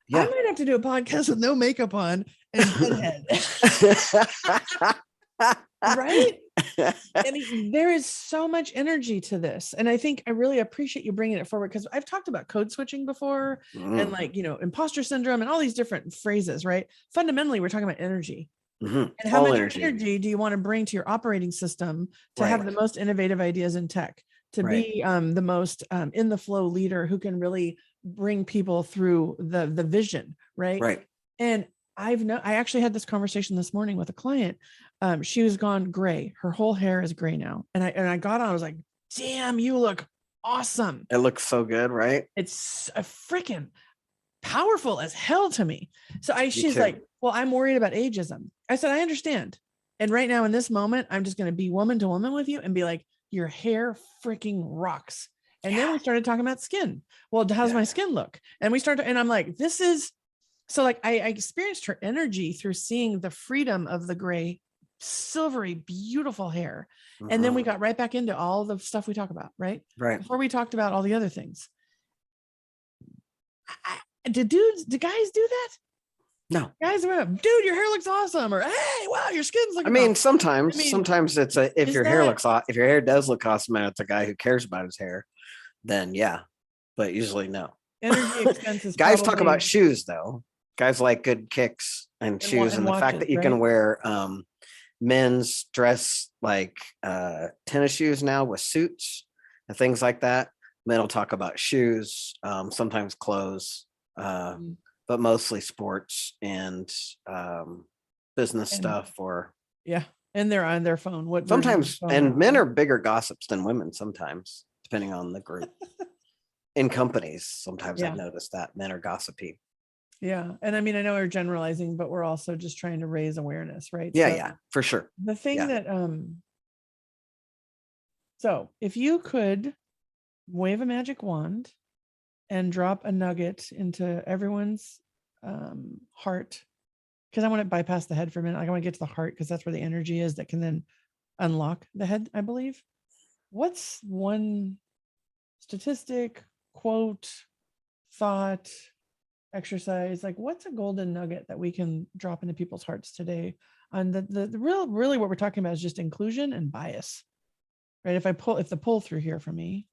S2: Yeah.
S3: I might have to do a podcast with no makeup on and head. Right? There is so much energy to this. And I think I really appreciate you bringing it forward, because I've talked about code switching before and like, imposter syndrome and all these different phrases, right? Fundamentally, we're talking about energy. And how much energy do you want to bring to your operating system to have the most innovative ideas in tech, to be the most in the flow leader who can really bring people through the vision, right?
S2: Right.
S3: And I actually had this conversation this morning with a client. She was gone gray. Her whole hair is gray now. And I got on, I was like, damn, you look awesome.
S2: It looks so good, right?
S3: It's a freaking powerful as hell to me. So she's like, well, I'm worried about ageism. I said, I understand. And right now in this moment, I'm just going to be woman to woman with you and be like, your hair freaking rocks. And then we started talking about skin. Well, how's my skin look? And and I'm like, this is, so like, I experienced her energy through seeing the freedom of the gray, silvery, beautiful hair. And then we got right back into all the stuff we talk about, right?
S2: Right.
S3: Before we talked about all the other things. Do guys do that?
S2: No.
S3: Guys are, dude, your hair looks awesome. Or, hey, wow, your skin's looking awesome.
S2: Sometimes it's if your hair does look awesome and it's a guy who cares about his hair, then yeah. But usually no.
S3: Energy expenses.
S2: Guys talk about shoes though. Guys like good kicks and shoes, and the fact
S3: watches,
S2: that you
S3: right?
S2: can wear men's dress like tennis shoes now with suits and things like that. Men will talk about shoes, sometimes clothes, but mostly sports and business
S3: And
S2: stuff, or
S3: yeah, and they're on their phone. What version of
S2: sometimes,
S3: their phone
S2: and
S3: are
S2: men
S3: on?
S2: are bigger gossips than women sometimes, depending on the group. In companies, sometimes I've
S3: Yeah.
S2: noticed that men are gossipy.
S3: Yeah. And I mean, I know we're generalizing, but we're also just trying to raise awareness, right?
S2: Yeah,
S3: So
S2: yeah, for sure.
S3: the thing
S2: Yeah.
S3: that so if you could wave a magic wand and drop a nugget into everyone's heart, because I want to bypass the head for a minute. Like, I want to get to the heart because that's where the energy is that can then unlock the head, I believe. What's one statistic, quote, thought, exercise, like what's a golden nugget that we can drop into people's hearts today? And the really what we're talking about is just inclusion and bias, right? If the pull through here for me,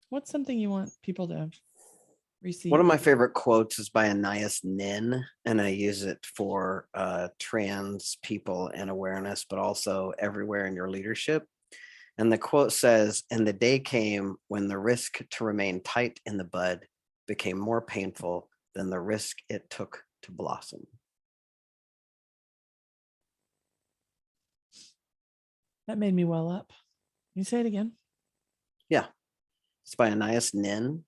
S3: what's something you want people to receive?
S2: One of my favorite quotes is by Anais Nin, and I use it for trans people and awareness, but also everywhere in your leadership. And the quote says, "And the day came when the risk to remain tight in the bud became more painful than the risk it took to blossom."
S3: That made me well up. Can you say it again?
S2: Yeah. It's by Anais Nin.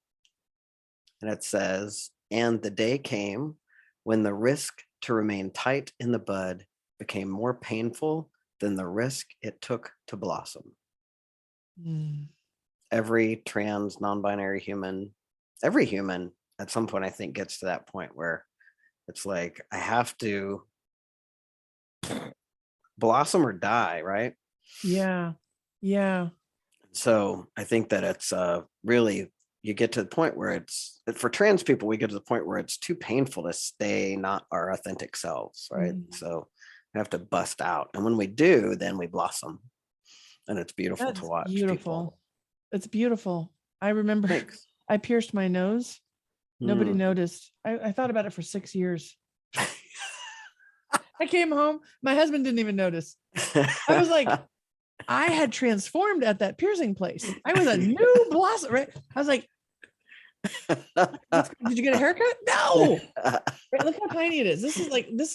S2: And it says, "And the day came when the risk to remain tight in the bud became more painful than the risk it took to blossom." Every trans, non-binary human, every human at some point, I think, gets to that point where it's like, I have to blossom or die, right?
S3: Yeah. Yeah.
S2: So I think that it's really, you get to the point where it's, for trans people, we get to the point where it's too painful to stay not our authentic selves, right? So we have to bust out. And when we do, then we blossom. And it's beautiful
S3: That's
S2: to watch
S3: beautiful.
S2: people.
S3: It's beautiful. I remember
S2: Thanks.
S3: I pierced my nose. Nobody noticed. I thought about it for 6 years. I came home. My husband didn't even notice. I was like, I had transformed at that piercing place. I was a new blossom, right? I was like, did you get a haircut? No. Right, look how tiny it is. This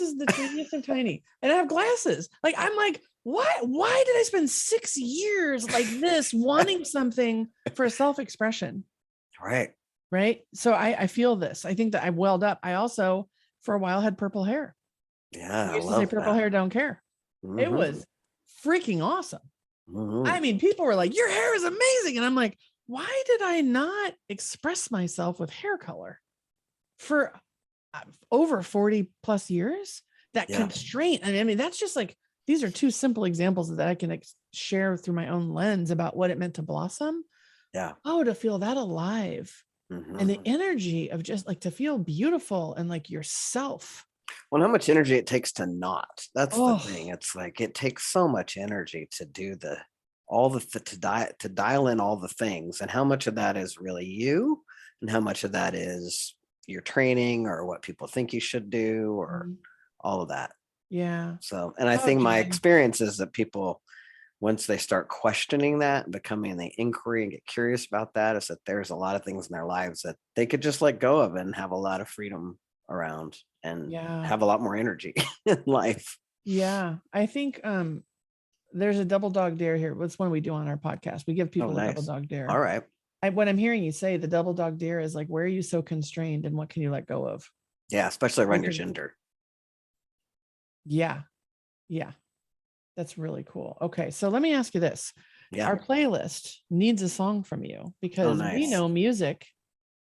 S3: is the tiniest of tiny. And I have glasses. Like, I'm like, why did I spend 6 years like this wanting something for self-expression?
S2: Right.
S3: Right. So I feel this. I think that I welled up. I also, for a while, had purple hair.
S2: Yeah.
S3: I used to say purple hair don't care. It was freaking awesome. I mean, people were like, your hair is amazing. And I'm like, why did I not express myself with hair color for over 40 plus years? That constraint. And I mean, that's just like, these are two simple examples that I can share through my own lens about what it meant to blossom.
S2: Yeah.
S3: Oh, to feel that alive. And the energy of just like to feel beautiful and like yourself.
S2: Well, how much energy it takes to not. That's the thing. It's like, it takes so much energy to do to dial in all the things, and how much of that is really you, and how much of that is your training or what people think you should do, or all of that.
S3: Yeah.
S2: So, and I think my experience is that people, once they start questioning that and becoming the inquiry and get curious about that, is that there's a lot of things in their lives that they could just let go of and have a lot of freedom around, and have a lot more energy in life.
S3: Yeah. I think there's a double dog dare here. What's one we do on our podcast? We give people a double dog dare.
S2: All right.
S3: What I'm hearing you say, the double dog dare is like, where are you so constrained and what can you let go of?
S2: Yeah, especially around your gender.
S3: Yeah. Yeah. That's really cool. Okay. So let me ask you this.
S2: Yeah.
S3: Our playlist needs a song from you, because we know music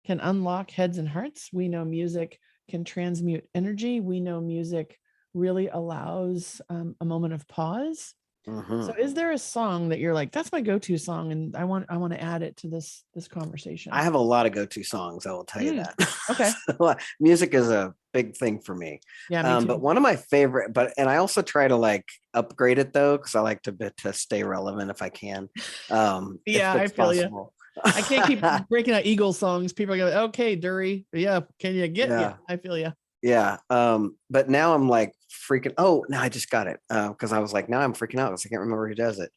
S3: can unlock heads and hearts. We know music can transmute energy. We know music really allows a moment of pause. So is there a song that you're like, that's my go-to song, and I want to add it to this conversation?
S2: I have a lot of go-to songs, I will tell you that.
S3: Okay.
S2: So, music is a big thing for me.
S3: Yeah, me too.
S2: But one of my favorite, and I also try to like upgrade it though, because I like to stay relevant if I can.
S3: Yeah, I feel you. I can't keep breaking out Eagles songs. People are going, okay, Duerre. Yeah. Can you get? Yeah, I feel you.
S2: Yeah. But now I'm like freaking, oh, no, I just got it. Because I was like, now I'm freaking out because I can't remember who does it.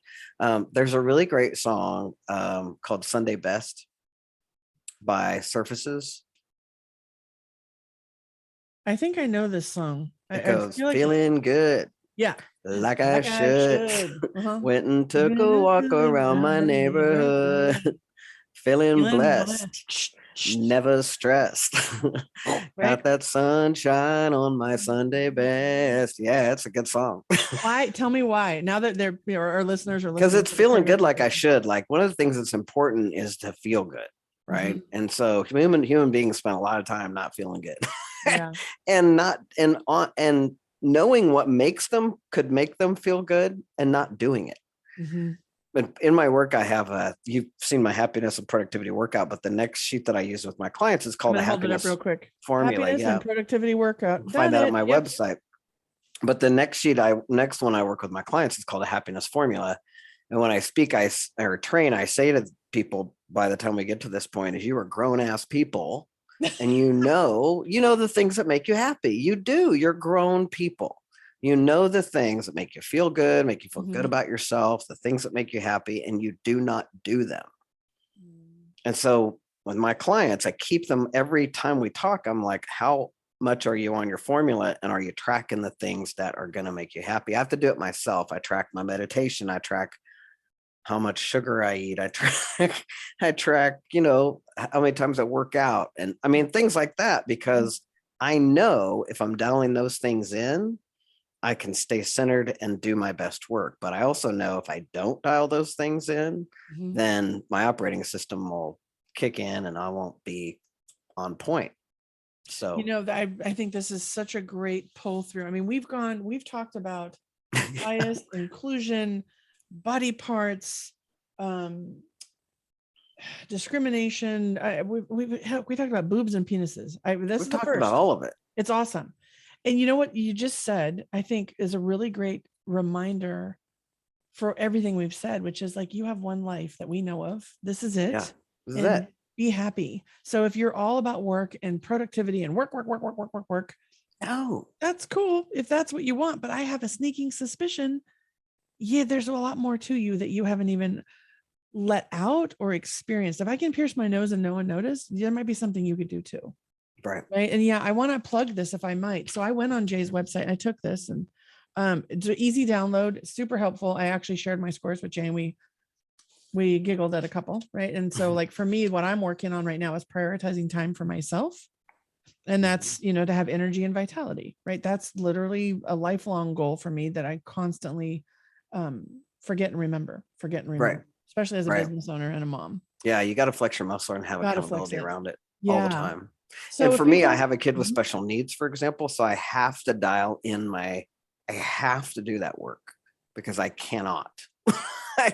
S2: There's a really great song called Sunday Best by Surfaces.
S3: I think I know this song.
S2: It
S3: I
S2: goes,
S3: feel like
S2: feeling good,
S3: yeah,
S2: like I
S3: like I
S2: should.
S3: should. Uh-huh.
S2: Went and took a walk around my neighborhood. Feeling
S3: Feeling
S2: blessed, never stressed.
S3: right?
S2: Got that sunshine on my Sunday best. Yeah, it's a good song.
S3: Why? Tell me why. Now that they're our listeners are
S2: Because
S3: listening
S2: it's
S3: to the
S2: feeling good
S3: Pryor
S2: like I
S3: version.
S2: should. Like one of the things that's important is to feel good, right?
S3: Mhm.
S2: And so human beings spend a lot of time not feeling good.
S3: Yeah.
S2: and not and knowing what makes them could make them feel good and not doing it.
S3: Mhm.
S2: But in my work, I have you've seen my happiness and productivity workout, but the next sheet that I use with my clients is
S3: I'm
S2: called a
S3: gonna hold it up
S2: happiness
S3: real quick.
S2: formula.
S3: Happiness
S2: Yeah,
S3: and productivity workout.
S2: find
S3: Done
S2: that on
S3: it.
S2: my
S3: Yep.
S2: website. But the next one I work with my clients is called a happiness formula. And when I speak, or train, I say to people by the time we get to this point, is you are grown ass people, and you know the things that make you happy. You do. You're grown people. You know the things that make you feel good, make you feel good
S3: Mhm.
S2: about yourself, the things that make you happy, and you do not do them.
S3: Mm.
S2: And so with my clients, I keep them every time we talk. I'm like, how much are you on your formula? And are you tracking the things that are going to make you happy? I have to do it myself. I track my meditation. I track how much sugar I eat. I track, how many times I work out. And I mean, things like that, because I know if I'm dialing those things in, I can stay centered and do my best work. But I also know if I don't dial those things in,
S3: Mhm.
S2: then my operating system will kick in and I won't be on point. So,
S3: I think this is such a great pull through. I mean, we've talked about bias, inclusion, body parts, discrimination. We talked about boobs and penises. This
S2: we've
S3: is the
S2: talked about
S3: first.
S2: all of it.
S3: It's awesome. And you know what you just said, I think is a really great reminder for everything we've said, which is like, you have one life that we know of. This is it.
S2: Yeah, this is
S3: And
S2: it.
S3: be happy. So if you're all about work and productivity and work,
S2: No,
S3: that's cool if that's what you want. But I have a sneaking suspicion, there's a lot more to you that you haven't even let out or experienced. If I can pierce my nose and no one noticed, there might be something you could do too.
S2: right.
S3: Right. And I want to plug this if I might. So I went on Jay's website and I took this, and it's an easy download, super helpful. I actually shared my scores with Jay and we giggled at a couple. Right. And so like for me, what I'm working on right now is prioritizing time for myself. And that's, to have energy and vitality, right? That's literally a lifelong goal for me that I constantly forget and remember,
S2: Right.
S3: especially as a
S2: Right.
S3: business owner and a mom.
S2: Yeah, you got to flex your muscle and have
S3: Gotta flex
S2: accountability
S3: it.
S2: around it all the
S3: Yeah.
S2: time.
S3: So
S2: And
S3: if
S2: for me, I
S3: people-
S2: have a kid with
S3: Mhm.
S2: special needs, for example. So I have to dial in I have to do that work because I cannot. I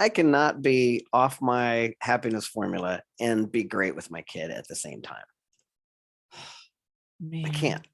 S2: cannot be off my happiness formula and be great with my kid at the same time.
S3: Man.
S2: I can't.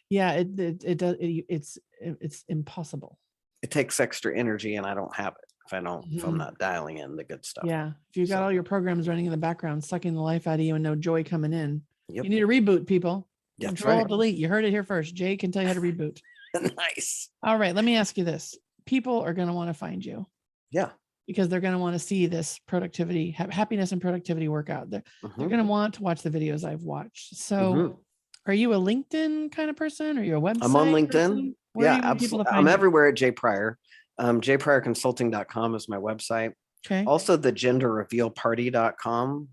S3: Yeah, it does. It's impossible.
S2: It takes extra energy and I don't have it if I'm
S3: Mhm.
S2: not dialing in the good stuff.
S3: Yeah. If you've got all your programs running in the background, sucking the life out of you and no joy coming in,
S2: Yep.
S3: you need a reboot, people.
S2: That's
S3: Control
S2: right.
S3: delete. You heard it here first. Jay can tell you how to reboot.
S2: Nice.
S3: All right. Let me ask you this. People are going to want to find you.
S2: Yeah.
S3: Because they're going to want to see this productivity, happiness and productivity workout. They're going to want to watch the videos I've watched. So are you a LinkedIn kind of person? Or are you a website?
S2: I'm on LinkedIn.
S3: Person? Where
S2: Yeah, absolutely. I'm everywhere at J Pryor. jpryorconsulting.com is my website.
S3: Okay.
S2: Also the genderrevealparty.com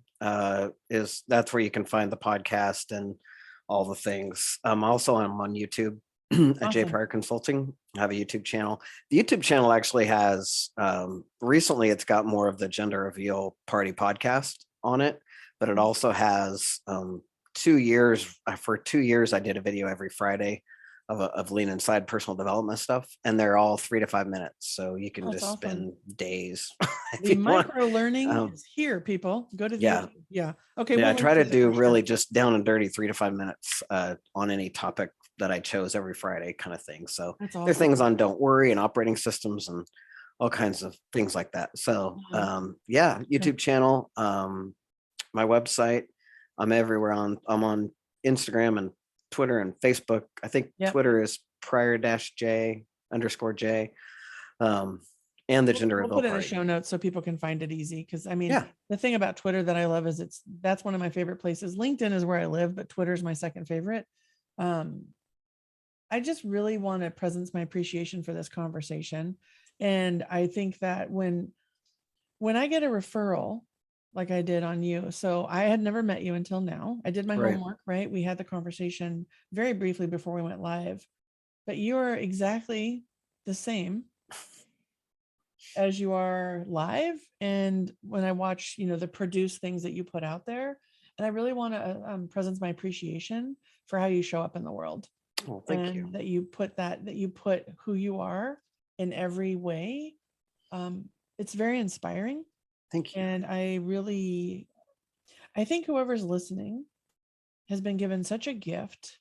S2: that's where you can find the podcast and all the things. I'm on YouTube at J Pryor Consulting. I have a YouTube channel. The YouTube channel actually has recently it's got more of the Gender Reveal Party podcast on it, but it also has 2 years. For 2 years, I did a video every Friday of lean inside personal development stuff, and they're all 3 to 5 minutes, so you can just spend days.
S3: The micro learning is here, people. Go to the
S2: yeah.
S3: YouTube. Yeah. Okay.
S2: Yeah,
S3: we'll
S2: I try to do really
S3: sure.
S2: just down and dirty 3 to 5 minutes on any topic that I chose every Friday, kind of thing. So
S3: That's awesome.
S2: There's things on don't worry and operating systems and all kinds of things like that. So YouTube channel, my website. I'm everywhere I'm on Instagram and Twitter and Facebook. I think
S3: Yep.
S2: Twitter is Pryor-J_J. And the gender
S3: We'll
S2: reveal
S3: put it in the
S2: party.
S3: show notes so people can find it easy. Because I mean,
S2: Yeah.
S3: the thing about Twitter that I love is that's one of my favorite places. LinkedIn is where I live, but Twitter is my second favorite. I just really want to presence my appreciation for this conversation. And I think that when I get a referral, like I did on you, so I had never met you until now. I did my
S2: Right.
S3: homework, right? We had the conversation very briefly before we went live, but you are exactly the same as you are live. And when I watch, the produced things that you put out there, and I really want to presence my appreciation for how you show up in the world.
S2: Oh, thank you.
S3: That you put who you are in every way. It's very inspiring.
S2: Thank you.
S3: And I think whoever's listening has been given such a gift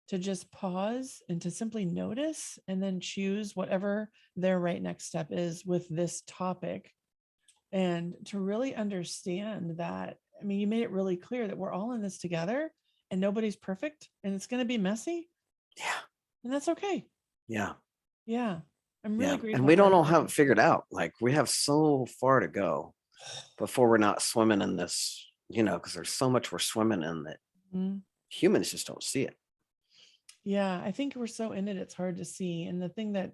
S3: to just pause and to simply notice and then choose whatever their right next step is with this topic. And to really understand that, I mean, you made it really clear that we're all in this together and nobody's perfect and it's going to be messy.
S2: Yeah.
S3: And that's okay.
S2: Yeah.
S3: Yeah. I'm really grateful.
S2: And we don't
S3: for
S2: all have it
S3: everything.
S2: figured out. Like we have so far to go before we're not swimming in this, because there's so much we're swimming in that
S3: Mhm.
S2: humans just don't see it.
S3: Yeah, I think we're so in it, it's hard to see. And the thing that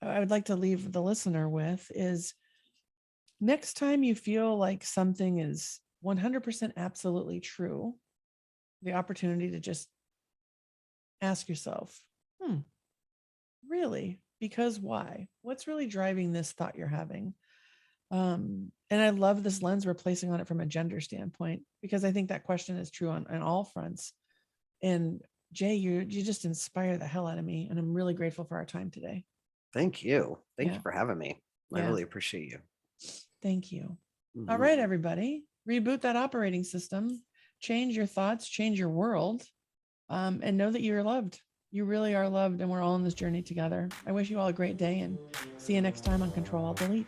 S3: I would like to leave the listener with is next time you feel like something is 100% absolutely true, the opportunity to just ask yourself, really? Because why? What's really driving this thought you're having? And I love this lens we're placing on it from a gender standpoint, because I think that question is true on all fronts. And Jay, you just inspire the hell out of me. And I'm really grateful for our time today.
S2: Thank you. Thank
S3: Yeah.
S2: you for having me. I
S3: Yeah.
S2: really appreciate you.
S3: Thank you.
S2: Mhm.
S3: All right, everybody, reboot that operating system, change your thoughts, change your world, and know that you're loved. You really are loved, and we're all on this journey together. I wish you all a great day and see you next time on Control-Alt-Delete.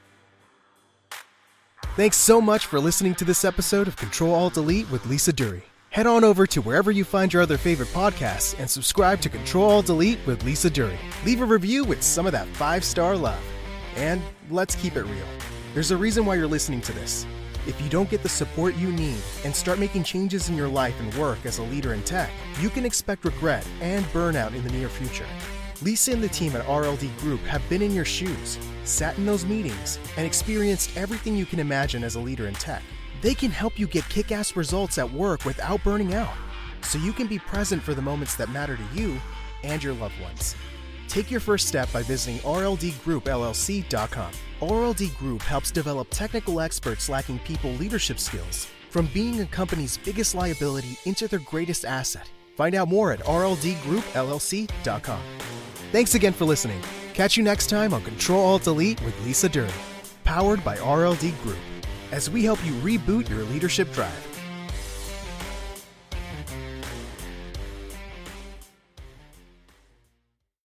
S1: Thanks so much for listening to this episode of Control-Alt-Delete with Lisa Duerre. Head on over to wherever you find your other favorite podcasts and subscribe to Control-Alt-Delete with Lisa Duerre. Leave a review with some of that 5-star love. And let's keep it real. There's a reason why you're listening to this. If you don't get the support you need and start making changes in your life and work as a leader in tech, you can expect regret and burnout in the near future. Lisa and the team at RLD Group have been in your shoes, sat in those meetings, and experienced everything you can imagine as a leader in tech. They can help you get kick-ass results at work without burning out, so you can be present for the moments that matter to you and your loved ones. Take your first step by visiting rldgroupllc.com. RLD Group helps develop technical experts lacking people leadership skills, from being a company's biggest liability into their greatest asset. Find out more at rldgroupllc.com. Thanks again for listening. Catch you next time on Control-Alt-Delete with Lisa Duerre, powered by RLD Group, as we help you reboot your leadership drive.